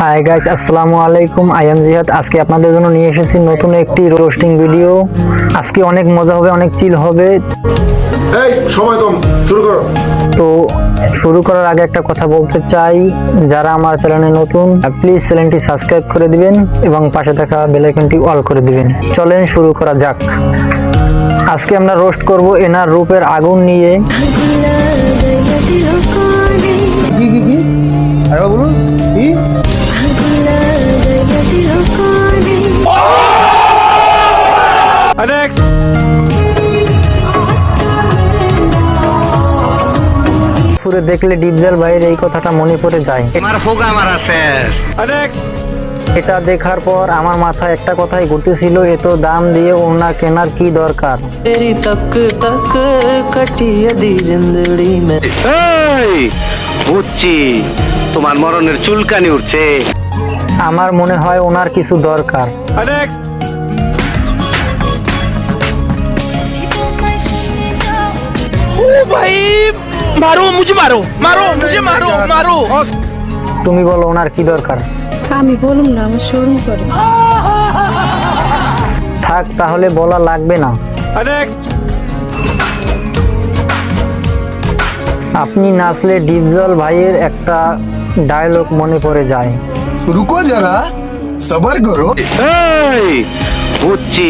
Hi guys, আসসালামু আলাইকুম। I am জিহাদ। আজকে আপনাদের জন্য নিয়ে এসেছি নতুন একটি রোস্টিং ভিডিও। আজকে অনেক মজা হবে, অনেক চিল হবে। এই সময় কম, শুরু করো। তো শুরু করার আগে একটা কথা বলতে চাই, যারা আমার চ্যানেলে নতুন প্লিজ চ্যানেলটি সাবস্ক্রাইব করে দিবেন এবং পাশে থাকা বেল আইকনটি অল করে দিবেন। চলেন শুরু করা যাক। আজকে আমরা রোস্ট করব এনার রূপের আগুন নিয়ে। কি আরে বলুন কি নেক্সট পুরো দেখলে ডিপজল ভাইয়ের এই কথাটা মনে পড়ে যায়। এটা দেখার পর আমার মাথায় একটা কথাই ঘুরতেছিল, এত দাম দিয়ে ওড়না কেনার কি দরকার। तेरी तक तक कटी अधी जिंदड़ी में বুঝছি তোমার মরণের চুলকানি উঠছে। আমার মনে হয় ওনার কিছু দরকার। নেক্সট भाई मारो मुझे, मारो मारो मुझे, मारो मारो। তুমি বলো ওনার কি দরকার। আমি বলুম না, আমার শরম করে। থাক, তাহলে বলা লাগবে না। নেক্সট আপনি নাচলে ডিপজল ভাইয়ের একটা ডায়লগ মনে পড়ে যায়। रुको जरा सबर करो। এই বুঝছি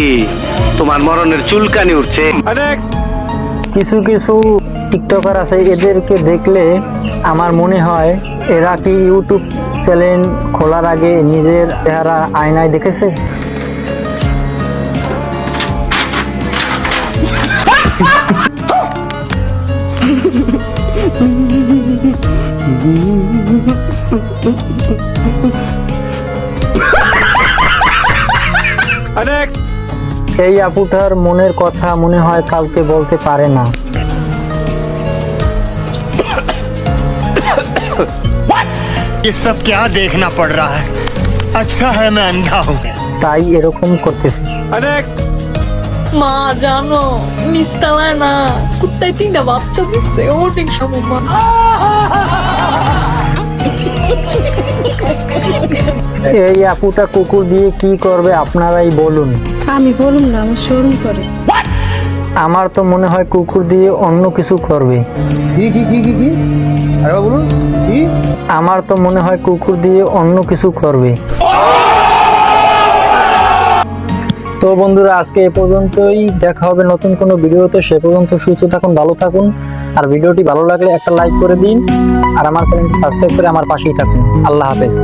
তোমার মরণের চুলকানি উঠছে। নেক্সট কিছু কিছু টিকটকার আছে, এদেরকে দেখলে আমার মনে হয় এরা কি ইউটিউব চ্যানেল খোলার আগে নিজের চেহারা আয়নায় দেখেছে। নেক্সট এই আপুটার মনের কথা মনে হয় কাউকে বলতে পারে না, ये सब क्या देखना पड़ रहा है। अच्छा है मैं अंधा हूँ। তাই এরকম করতেছে। নেক্সট মা জানো, নিস্তালায় না কুত্তায় 3টা বাচ্চা দিচ্ছে, অনেক সম্মান। এই আপুটা কুকুর দিয়ে কি করবে আপনারাই বলুন। আমি বলুম না, আমার শরম করে। আমার তো মনে হয় কুকুর দিয়ে অন্য কিছু করবে। কি আরে বলুন কি আমার তো মনে হয় কুকুর দিয়ে অন্য কিছু করবে। তো বন্ধুরা, আজকে এ পর্যন্তই। দেখা হবে নতুন কোনো ভিডিওতে। সে পর্যন্ত সুস্থ থাকুন, ভালো থাকুন। আর ভিডিওটি ভালো লাগলে একটা লাইক করে দিন, আর আমার চ্যানেলটি সাবস্ক্রাইব করে আমার পাশেই থাকুন। আল্লাহ হাফেজ।